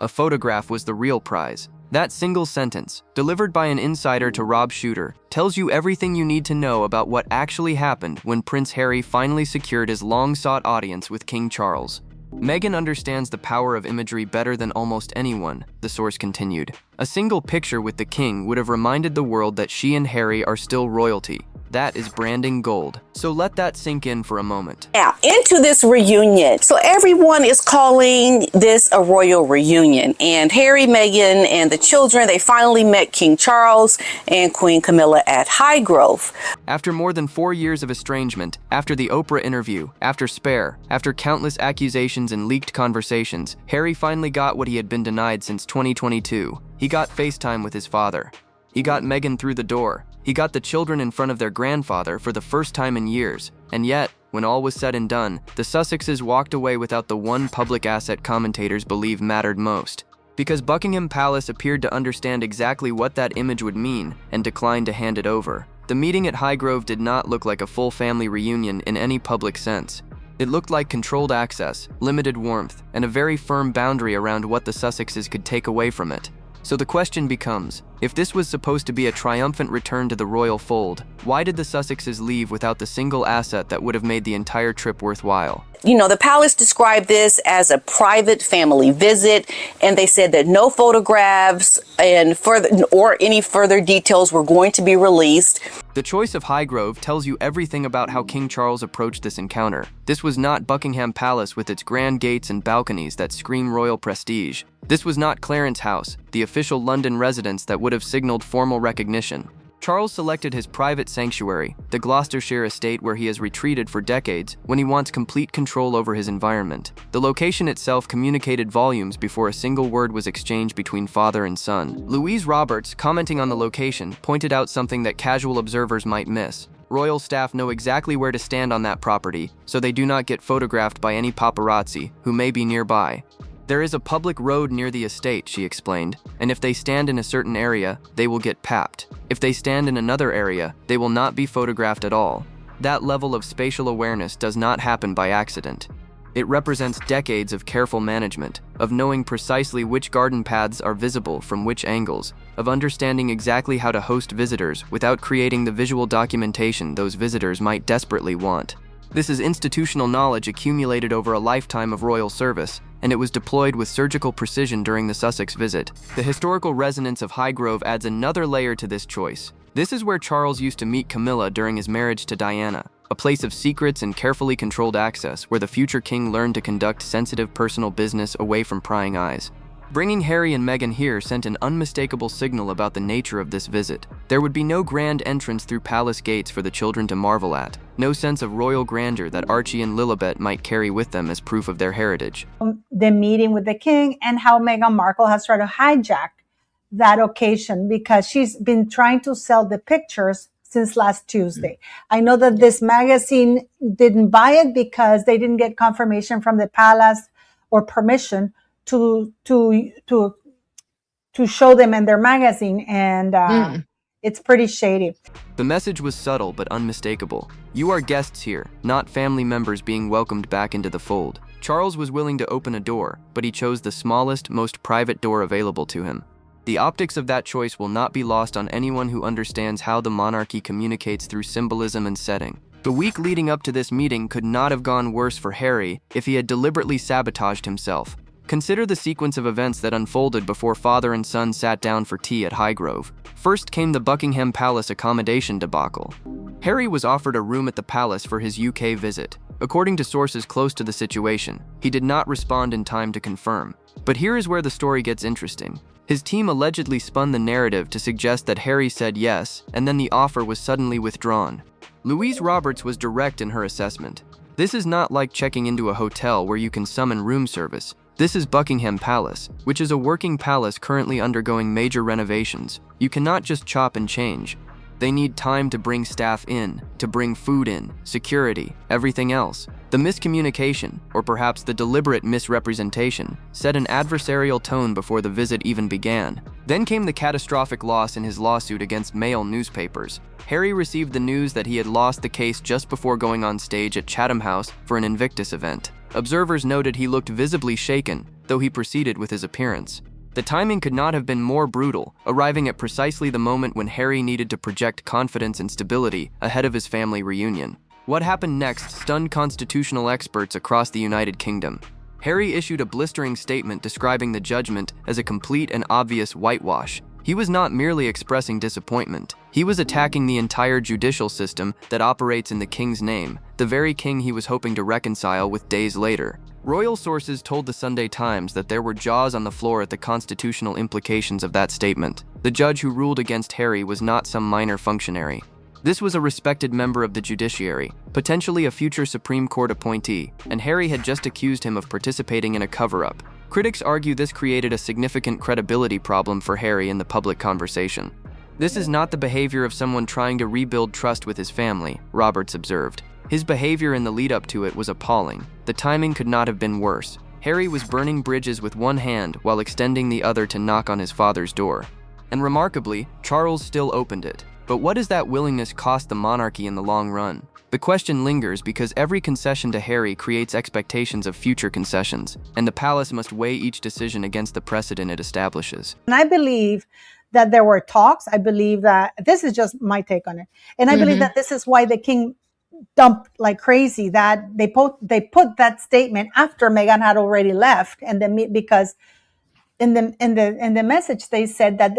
A photograph was the real prize. That single sentence, delivered by an insider to Rob Shooter, tells you everything you need to know about what actually happened when Prince Harry finally secured his long-sought audience with King Charles. Meghan understands the power of imagery better than almost anyone, the source continued. A single picture with the king would have reminded the world that she and Harry are still royalty. That is branding gold. So let that sink in for a moment. Now, into this reunion. So everyone is calling this a royal reunion. And Harry, Meghan, and the children, they finally met King Charles and Queen Camilla at Highgrove. After more than 4 years of estrangement, after the Oprah interview, after Spare, after countless accusations and leaked conversations, Harry finally got what he had been denied since 2022. He got FaceTime with his father. He got Meghan through the door. He got the children in front of their grandfather for the first time in years. And yet, when all was said and done, the Sussexes walked away without the one public asset commentators believe mattered most. Because Buckingham Palace appeared to understand exactly what that image would mean and declined to hand it over. The meeting at Highgrove did not look like a full family reunion in any public sense. It looked like controlled access, limited warmth, and a very firm boundary around what the Sussexes could take away from it. So the question becomes, if this was supposed to be a triumphant return to the royal fold, why did the Sussexes leave without the single asset that would have made the entire trip worthwhile? You know, the palace described this as a private family visit, and they said that no photographs or any further details were going to be released. The choice of Highgrove tells you everything about how King Charles approached this encounter. This was not Buckingham Palace with its grand gates and balconies that scream royal prestige. This was not Clarence House, the official London residence that would have signaled formal recognition. Charles selected his private sanctuary, the Gloucestershire estate where he has retreated for decades when he wants complete control over his environment. The location itself communicated volumes before a single word was exchanged between father and son. Louise Roberts, commenting on the location, pointed out something that casual observers might miss. Royal staff know exactly where to stand on that property, so they do not get photographed by any paparazzi who may be nearby. There is a public road near the estate, she explained, and if they stand in a certain area, they will get papped. If they stand in another area, they will not be photographed at all. That level of spatial awareness does not happen by accident. It represents decades of careful management, of knowing precisely which garden paths are visible from which angles, of understanding exactly how to host visitors without creating the visual documentation those visitors might desperately want. This is institutional knowledge accumulated over a lifetime of royal service, and it was deployed with surgical precision during the Sussex visit. The historical resonance of Highgrove adds another layer to this choice. This is where Charles used to meet Camilla during his marriage to Diana, a place of secrets and carefully controlled access where the future king learned to conduct sensitive personal business away from prying eyes. Bringing Harry and Meghan here sent an unmistakable signal about the nature of this visit. There would be no grand entrance through palace gates for the children to marvel at, no sense of royal grandeur that Archie and Lilibet might carry with them as proof of their heritage. The meeting with the king and how Meghan Markle has tried to hijack that occasion because she's been trying to sell the pictures since last Tuesday. I know that this magazine didn't buy it because they didn't get confirmation from the palace or permission to show them in their magazine, and it's pretty shady. The message was subtle but unmistakable. You are guests here, not family members being welcomed back into the fold. Charles was willing to open a door, but he chose the smallest, most private door available to him. The optics of that choice will not be lost on anyone who understands how the monarchy communicates through symbolism and setting. The week leading up to this meeting could not have gone worse for Harry if he had deliberately sabotaged himself. Consider the sequence of events that unfolded before father and son sat down for tea at Highgrove. First came the Buckingham Palace accommodation debacle. Harry was offered a room at the palace for his UK visit. According to sources close to the situation, he did not respond in time to confirm. But here is where the story gets interesting. His team allegedly spun the narrative to suggest that Harry said yes, and then the offer was suddenly withdrawn. Louise Roberts was direct in her assessment. This is not like checking into a hotel where you can summon room service. This is Buckingham Palace, which is a working palace currently undergoing major renovations. You cannot just chop and change. They need time to bring staff in, to bring food in, security, everything else. The miscommunication, or perhaps the deliberate misrepresentation, set an adversarial tone before the visit even began. Then came the catastrophic loss in his lawsuit against Mail newspapers. Harry received the news that he had lost the case just before going on stage at Chatham House for an Invictus event. Observers noted he looked visibly shaken, though he proceeded with his appearance. The timing could not have been more brutal, arriving at precisely the moment when Harry needed to project confidence and stability ahead of his family reunion. What happened next stunned constitutional experts across the United Kingdom. Harry issued a blistering statement describing the judgment as a complete and obvious whitewash. He was not merely expressing disappointment. He was attacking the entire judicial system that operates in the king's name, the very king he was hoping to reconcile with days later. Royal sources told the Sunday Times that there were jaws on the floor at the constitutional implications of that statement. The judge who ruled against Harry was not some minor functionary. This was a respected member of the judiciary, potentially a future Supreme Court appointee, and Harry had just accused him of participating in a cover-up. Critics argue this created a significant credibility problem for Harry in the public conversation. This is not the behavior of someone trying to rebuild trust with his family, Roberts observed. His behavior in the lead-up to it was appalling. The timing could not have been worse. Harry was burning bridges with one hand while extending the other to knock on his father's door. And remarkably, Charles still opened it. But what does that willingness cost the monarchy in the long run? The question lingers because every concession to Harry creates expectations of future concessions, and the palace must weigh each decision against the precedent it establishes. And I believe that there were talks. I believe that this is just my take on it. And I believe that this is why the king dumped like crazy, that they put that statement after Meghan had already left, and then because in the message they said that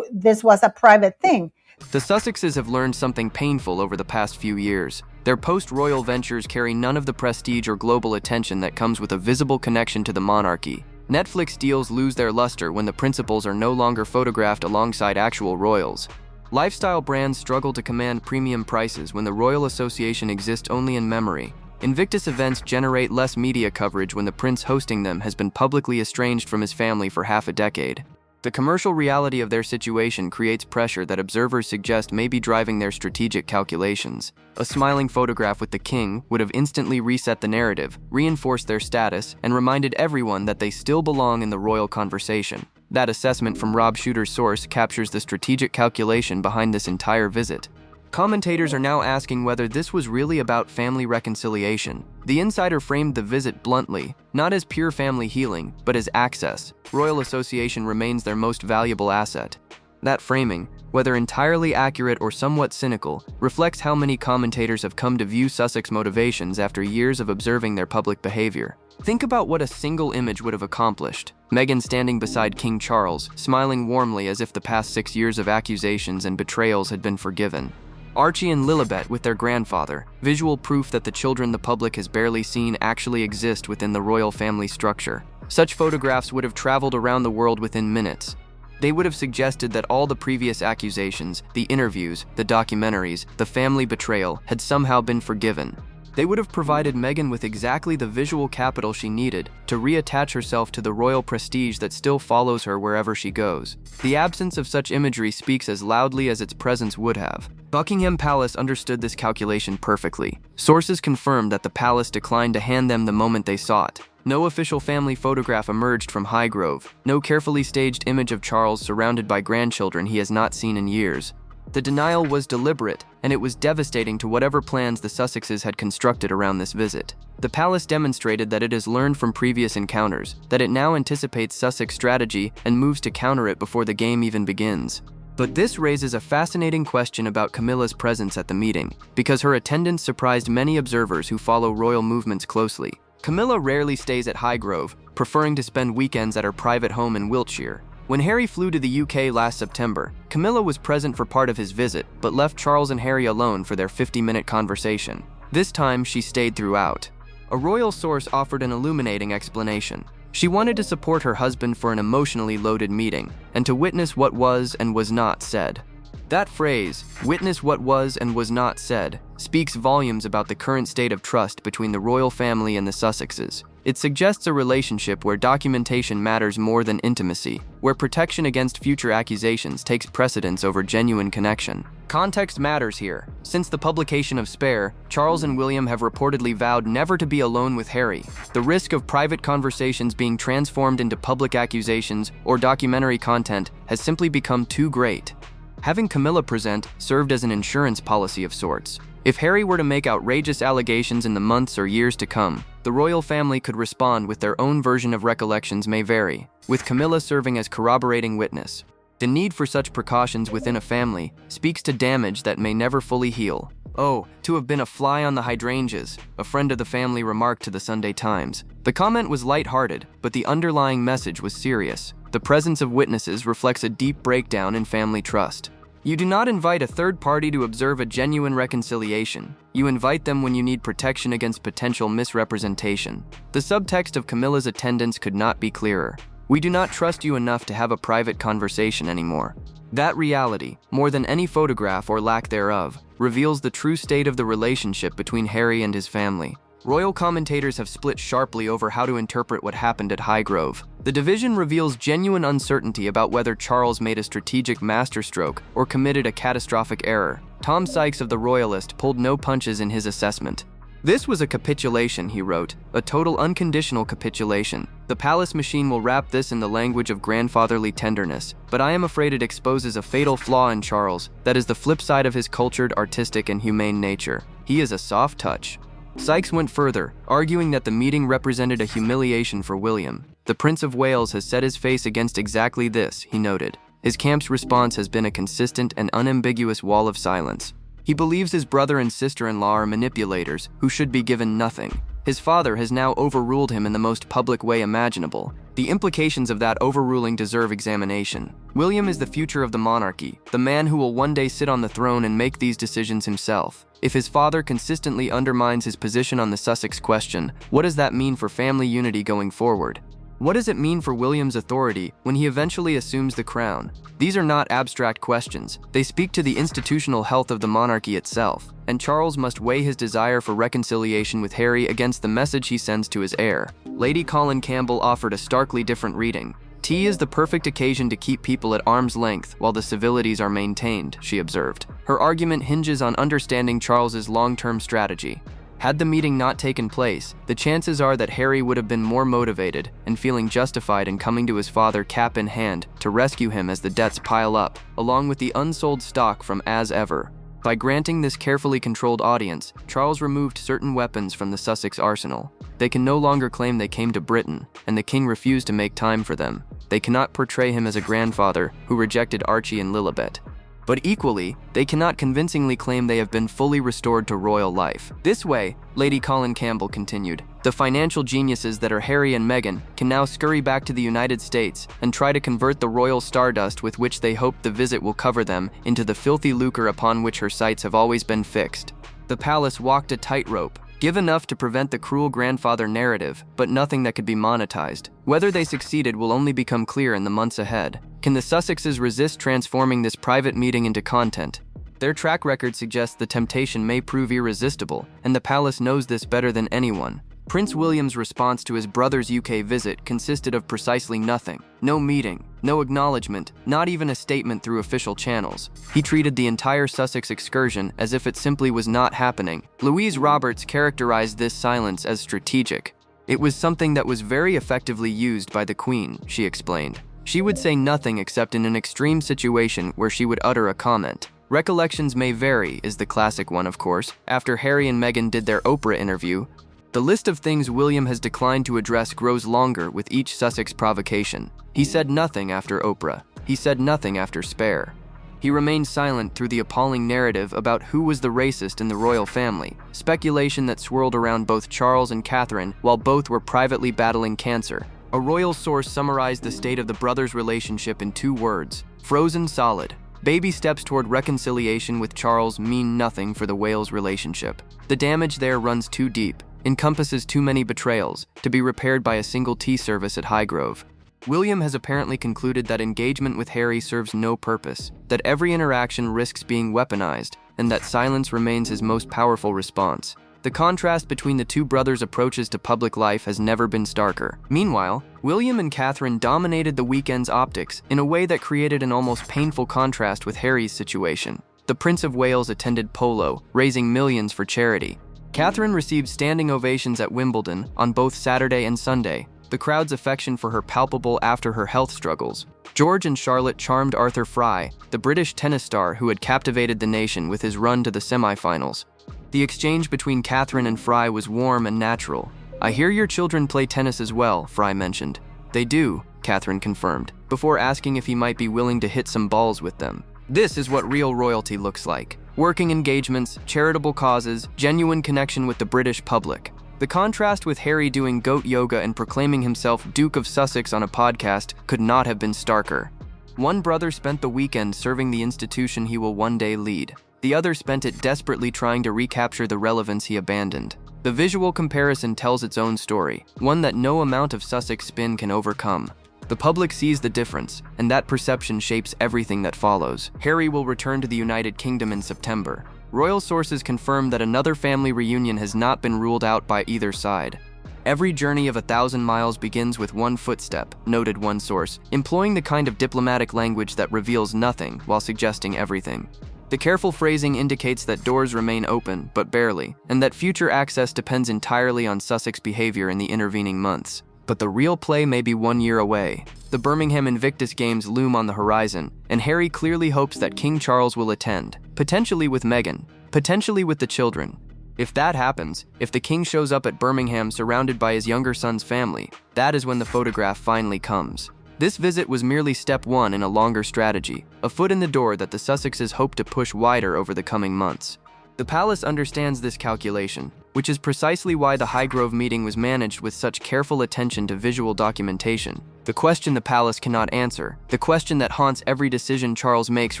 this was a private thing. The Sussexes have learned something painful over the past few years. Their post-royal ventures carry none of the prestige or global attention that comes with a visible connection to the monarchy. Netflix deals lose their luster when the principals are no longer photographed alongside actual royals. Lifestyle brands struggle to command premium prices when the Royal Association exists only in memory. Invictus events generate less media coverage when the prince hosting them has been publicly estranged from his family for half a decade. The commercial reality of their situation creates pressure that observers suggest may be driving their strategic calculations. A smiling photograph with the king would have instantly reset the narrative, reinforced their status, and reminded everyone that they still belong in the royal conversation. That assessment from Rob Shooter's source captures the strategic calculation behind this entire visit. Commentators are now asking whether this was really about family reconciliation. The insider framed the visit bluntly, not as pure family healing, but as access. Royal Association remains their most valuable asset. That framing, whether entirely accurate or somewhat cynical, reflects how many commentators have come to view Sussex motivations after years of observing their public behavior. Think about what a single image would have accomplished. Meghan standing beside King Charles, smiling warmly as if the past 6 years of accusations and betrayals had been forgiven. Archie and Lilibet with their grandfather, visual proof that the children the public has barely seen actually exist within the royal family structure. Such photographs would have traveled around the world within minutes. They would have suggested that all the previous accusations, the interviews, the documentaries, the family betrayal had somehow been forgiven. They would have provided Meghan with exactly the visual capital she needed to reattach herself to the royal prestige that still follows her wherever she goes. The absence of such imagery speaks as loudly as its presence would have. Buckingham Palace understood this calculation perfectly. Sources confirmed that the palace declined to hand them the moment they sought. No official family photograph emerged from Highgrove, no carefully staged image of Charles surrounded by grandchildren he has not seen in years. The denial was deliberate, and it was devastating to whatever plans the Sussexes had constructed around this visit. The palace demonstrated that it has learned from previous encounters, that it now anticipates Sussex strategy and moves to counter it before the game even begins. But this raises a fascinating question about Camilla's presence at the meeting, because her attendance surprised many observers who follow royal movements closely. Camilla rarely stays at Highgrove, preferring to spend weekends at her private home in Wiltshire. When Harry flew to the UK last September, Camilla was present for part of his visit, but left Charles and Harry alone for their 50-minute conversation. This time, she stayed throughout. A royal source offered an illuminating explanation. She wanted to support her husband for an emotionally loaded meeting, and to witness what was and was not said. That phrase, "witness what was and was not said," speaks volumes about the current state of trust between the royal family and the Sussexes. It suggests a relationship where documentation matters more than intimacy, where protection against future accusations takes precedence over genuine connection. Context matters here. Since the publication of Spare, Charles and William have reportedly vowed never to be alone with Harry. The risk of private conversations being transformed into public accusations or documentary content has simply become too great. Having Camilla present served as an insurance policy of sorts. If Harry were to make outrageous allegations in the months or years to come, The royal family could respond with their own version of recollections may vary, with Camilla serving as corroborating witness. The need for such precautions within a family speaks to damage that may never fully heal. "Oh, to have been a fly on the hydrangeas," a friend of the family remarked to the Sunday Times. The comment was lighthearted, but the underlying message was serious. The presence of witnesses reflects a deep breakdown in family trust. You do not invite a third party to observe a genuine reconciliation. You invite them when you need protection against potential misrepresentation. The subtext of Camilla's attendance could not be clearer. We do not trust you enough to have a private conversation anymore. That reality, more than any photograph or lack thereof, reveals the true state of the relationship between Harry and his family. Royal commentators have split sharply over how to interpret what happened at Highgrove. The division reveals genuine uncertainty about whether Charles made a strategic masterstroke or committed a catastrophic error. Tom Sykes of The Royalist pulled no punches in his assessment. "This was a capitulation," he wrote, "a total unconditional capitulation. The palace machine will wrap this in the language of grandfatherly tenderness, but I am afraid it exposes a fatal flaw in Charles that is the flip side of his cultured, artistic, and humane nature. He is a soft touch." Sykes went further, arguing that the meeting represented a humiliation for William. "The Prince of Wales has set his face against exactly this," he noted. "His camp's response has been a consistent and unambiguous wall of silence. He believes his brother and sister-in-law are manipulators who should be given nothing. His father has now overruled him in the most public way imaginable. The implications of that overruling deserve examination. William is the future of the monarchy, the man who will one day sit on the throne and make these decisions himself. If his father consistently undermines his position on the Sussex question, what does that mean for family unity going forward? What does it mean for William's authority when he eventually assumes the crown? These are not abstract questions. They speak to the institutional health of the monarchy itself, and Charles must weigh his desire for reconciliation with Harry against the message he sends to his heir. Lady Colin Campbell offered a starkly different reading. "Tea is the perfect occasion to keep people at arm's length while the civilities are maintained," she observed. Her argument hinges on understanding Charles's long-term strategy. Had the meeting not taken place, the chances are that Harry would have been more motivated and feeling justified in coming to his father cap in hand to rescue him as the debts pile up, along with the unsold stock from As Ever. By granting this carefully controlled audience, Charles removed certain weapons from the Sussex arsenal. They can no longer claim they came to Britain, and the king refused to make time for them. They cannot portray him as a grandfather who rejected Archie and Lilibet. But equally, they cannot convincingly claim they have been fully restored to royal life. This way, Lady Colin Campbell continued, the financial geniuses that are Harry and Meghan can now scurry back to the United States and try to convert the royal stardust with which they hope the visit will cover them into the filthy lucre upon which her sights have always been fixed. The palace walked a tightrope, give enough to prevent the cruel grandfather narrative, but nothing that could be monetized. Whether they succeeded will only become clear in the months ahead. Can the Sussexes resist transforming this private meeting into content? Their track record suggests the temptation may prove irresistible, and the palace knows this better than anyone. Prince William's response to his brother's UK visit consisted of precisely nothing. No meeting, no acknowledgement, not even a statement through official channels. He treated the entire Sussex excursion as if it simply was not happening. Louise Roberts characterized this silence as strategic. "It was something that was very effectively used by the Queen," she explained. "She would say nothing except in an extreme situation where she would utter a comment. Recollections may vary is the classic one, of course. After Harry and Meghan did their Oprah interview, the list of things William has declined to address grows longer with each Sussex provocation. He said nothing after Oprah. He said nothing after Spare. He remained silent through the appalling narrative about who was the racist in the royal family, speculation that swirled around both Charles and Catherine while both were privately battling cancer. A royal source summarized the state of the brothers' relationship in 2 words: frozen solid. Baby steps toward reconciliation with Charles mean nothing for the Wales relationship. The damage there runs too deep, encompasses too many betrayals, to be repaired by a single tea service at Highgrove. William has apparently concluded that engagement with Harry serves no purpose, that every interaction risks being weaponized, and that silence remains his most powerful response. The contrast between the 2 brothers' approaches to public life has never been starker. Meanwhile, William and Catherine dominated the weekend's optics in a way that created an almost painful contrast with Harry's situation. The Prince of Wales attended polo, raising millions for charity. Catherine received standing ovations at Wimbledon on both Saturday and Sunday, the crowd's affection for her palpable after her health struggles. George and Charlotte charmed Arthur Fry, the British tennis star who had captivated the nation with his run to the semifinals. The exchange between Catherine and Fry was warm and natural. "I hear your children play tennis as well," Fry mentioned. "They do," Catherine confirmed, before asking if he might be willing to hit some balls with them. This is what real royalty looks like. Working engagements, charitable causes, genuine connection with the British public. The contrast with Harry doing goat yoga and proclaiming himself Duke of Sussex on a podcast could not have been starker. One brother spent the weekend serving the institution he will one day lead. The other spent it desperately trying to recapture the relevance he abandoned. The visual comparison tells its own story, one that no amount of Sussex spin can overcome. The public sees the difference, and that perception shapes everything that follows. Harry will return to the United Kingdom in September. Royal sources confirm that another family reunion has not been ruled out by either side. "Every journey of 1,000 miles begins with one footstep," noted one source, employing the kind of diplomatic language that reveals nothing while suggesting everything. The careful phrasing indicates that doors remain open, but barely, and that future access depends entirely on Sussex behavior in the intervening months. But the real play may be 1 year away. The Birmingham Invictus Games loom on the horizon, and Harry clearly hopes that King Charles will attend, potentially with Meghan, potentially with the children. If that happens, if the king shows up at Birmingham surrounded by his younger son's family, that is when the photograph finally comes. This visit was merely step one in a longer strategy, a foot in the door that the Sussexes hope to push wider over the coming months. The palace understands this calculation, which is precisely why the Highgrove meeting was managed with such careful attention to visual documentation. The question the palace cannot answer, the question that haunts every decision Charles makes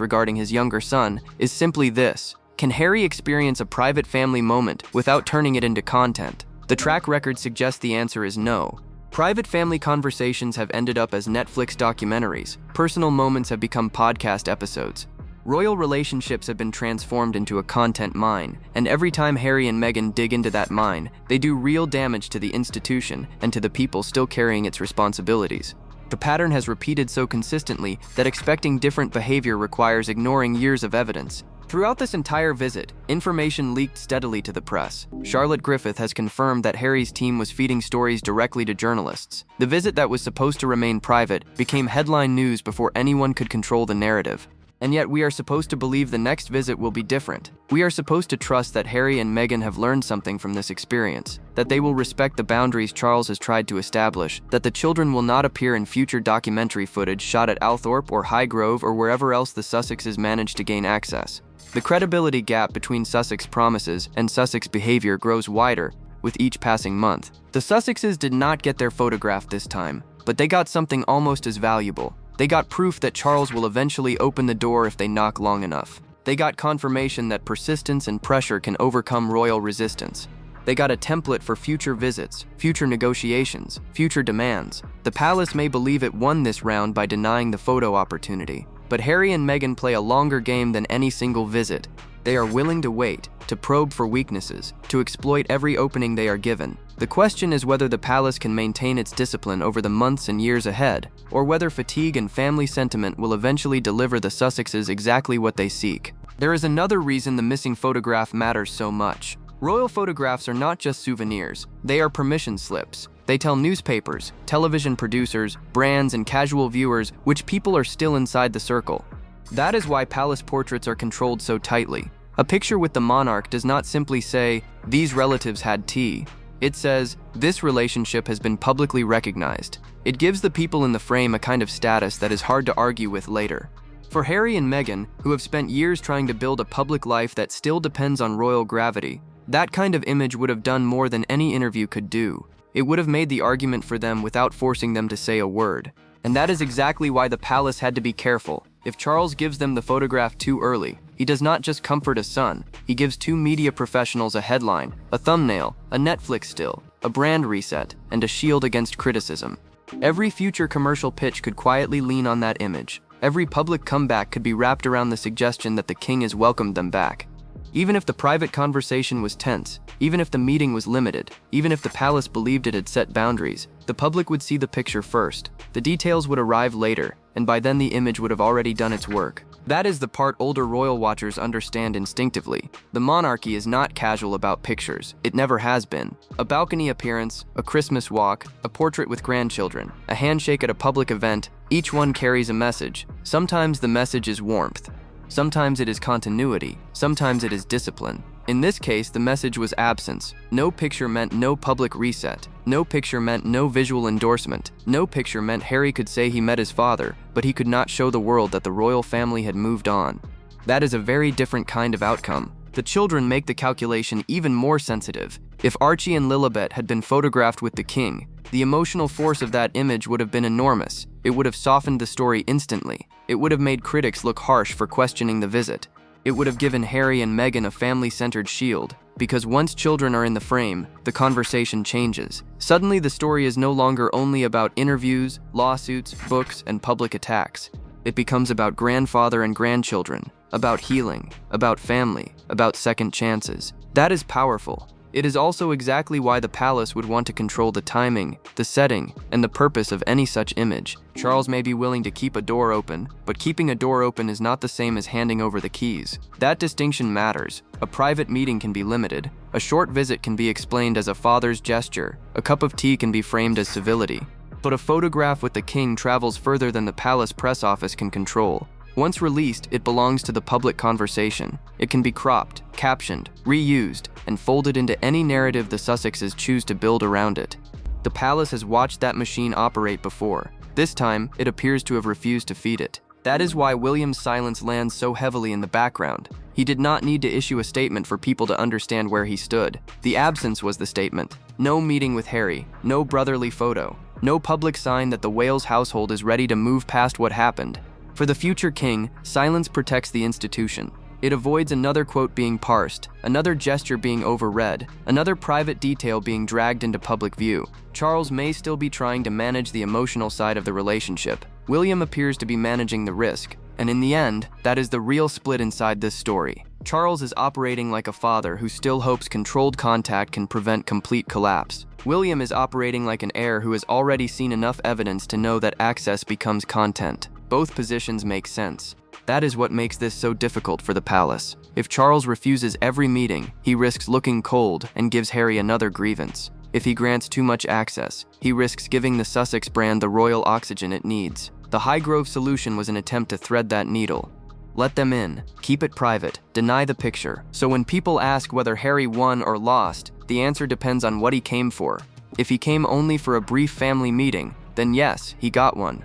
regarding his younger son, is simply this: can Harry experience a private family moment without turning it into content? The track record suggests the answer is no. Private family conversations have ended up as Netflix documentaries. Personal moments have become podcast episodes. Royal relationships have been transformed into a content mine, and every time Harry and Meghan dig into that mine, they do real damage to the institution and to the people still carrying its responsibilities. The pattern has repeated so consistently that expecting different behavior requires ignoring years of evidence. Throughout this entire visit, information leaked steadily to the press. Charlotte Griffith has confirmed that Harry's team was feeding stories directly to journalists. The visit that was supposed to remain private became headline news before anyone could control the narrative. And yet we are supposed to believe the next visit will be different. We are supposed to trust that Harry and Meghan have learned something from this experience, that they will respect the boundaries Charles has tried to establish, that the children will not appear in future documentary footage shot at Althorpe or Highgrove or wherever else the Sussexes managed to gain access. The credibility gap between Sussex promises and Sussex behavior grows wider with each passing month. The Sussexes did not get their photograph this time, but they got something almost as valuable. They got proof that Charles will eventually open the door if they knock long enough. They got confirmation that persistence and pressure can overcome royal resistance. They got a template for future visits, future negotiations, future demands. The palace may believe it won this round by denying the photo opportunity, but Harry and Meghan play a longer game than any single visit. They are willing to wait, to probe for weaknesses, to exploit every opening they are given. The question is whether the palace can maintain its discipline over the months and years ahead, or whether fatigue and family sentiment will eventually deliver the Sussexes exactly what they seek. There is another reason the missing photograph matters so much. Royal photographs are not just souvenirs, they are permission slips. They tell newspapers, television producers, brands, and casual viewers which people are still inside the circle. That is why palace portraits are controlled so tightly. A picture with the monarch does not simply say, "These relatives had tea." It says, "This relationship has been publicly recognized." It gives the people in the frame a kind of status that is hard to argue with later. For Harry and Meghan, who have spent years trying to build a public life that still depends on royal gravity, that kind of image would have done more than any interview could do. It would have made the argument for them without forcing them to say a word. And that is exactly why the palace had to be careful. If Charles gives them the photograph too early, he does not just comfort a son, he gives two media professionals a headline, a thumbnail, a Netflix still, a brand reset, and a shield against criticism. Every future commercial pitch could quietly lean on that image. Every public comeback could be wrapped around the suggestion that the king has welcomed them back. Even if the private conversation was tense, even if the meeting was limited, even if the palace believed it had set boundaries, the public would see the picture first. The details would arrive later, and by then the image would have already done its work. That is the part older royal watchers understand instinctively. The monarchy is not casual about pictures. It never has been. A balcony appearance, a Christmas walk, a portrait with grandchildren, a handshake at a public event, each one carries a message. Sometimes the message is warmth. Sometimes it is continuity, sometimes it is discipline. In this case, the message was absence. No picture meant no public reset. No picture meant no visual endorsement. No picture meant Harry could say he met his father, but he could not show the world that the royal family had moved on. That is a very different kind of outcome. The children make the calculation even more sensitive. If Archie and Lilibet had been photographed with the king, the emotional force of that image would have been enormous. It would have softened the story instantly. It would have made critics look harsh for questioning the visit. It would have given Harry and Meghan a family-centered shield, because once children are in the frame, the conversation changes. Suddenly, the story is no longer only about interviews, lawsuits, books, and public attacks. It becomes about grandfather and grandchildren, about healing, about family, about second chances. That is powerful. It is also exactly why the palace would want to control the timing, the setting, and the purpose of any such image. Charles may be willing to keep a door open, but keeping a door open is not the same as handing over the keys. That distinction matters. A private meeting can be limited. A short visit can be explained as a father's gesture. A cup of tea can be framed as civility. But a photograph with the king travels further than the palace press office can control. Once released, it belongs to the public conversation. It can be cropped, captioned, reused, and folded into any narrative the Sussexes choose to build around it. The palace has watched that machine operate before. This time, it appears to have refused to feed it. That is why William's silence lands so heavily in the background. He did not need to issue a statement for people to understand where he stood. The absence was the statement. No meeting with Harry, no brotherly photo, no public sign that the Wales household is ready to move past what happened. For the future king, silence protects the institution. It avoids another quote being parsed, another gesture being overread, another private detail being dragged into public view. Charles may still be trying to manage the emotional side of the relationship. William appears to be managing the risk, and in the end, that is the real split inside this story. Charles is operating like a father who still hopes controlled contact can prevent complete collapse. William is operating like an heir who has already seen enough evidence to know that access becomes content. Both positions make sense. That is what makes this so difficult for the palace. If Charles refuses every meeting, he risks looking cold and gives Harry another grievance. If he grants too much access, he risks giving the Sussex brand the royal oxygen it needs. The Highgrove solution was an attempt to thread that needle. Let them in, keep it private, deny the picture. So when people ask whether Harry won or lost, the answer depends on what he came for. If he came only for a brief family meeting, then yes, he got one.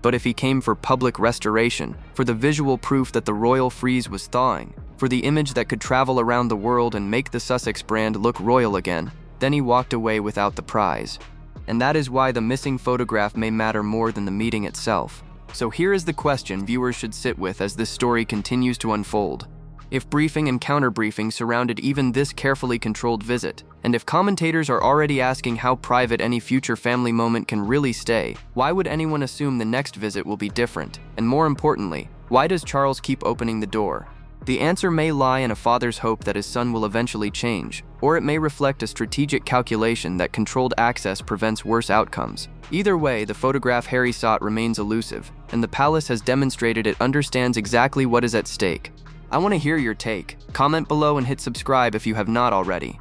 But if he came for public restoration, for the visual proof that the royal frieze was thawing, for the image that could travel around the world and make the Sussex brand look royal again, then he walked away without the prize. And that is why the missing photograph may matter more than the meeting itself. So here is the question viewers should sit with as this story continues to unfold. If briefing and counter-briefing surrounded even this carefully controlled visit, and if commentators are already asking how private any future family moment can really stay, why would anyone assume the next visit will be different? And more importantly, why does Charles keep opening the door? The answer may lie in a father's hope that his son will eventually change, or it may reflect a strategic calculation that controlled access prevents worse outcomes. Either way, the photograph Harry sought remains elusive, and the palace has demonstrated it understands exactly what is at stake. I want to hear your take. Comment below and hit subscribe if you have not already.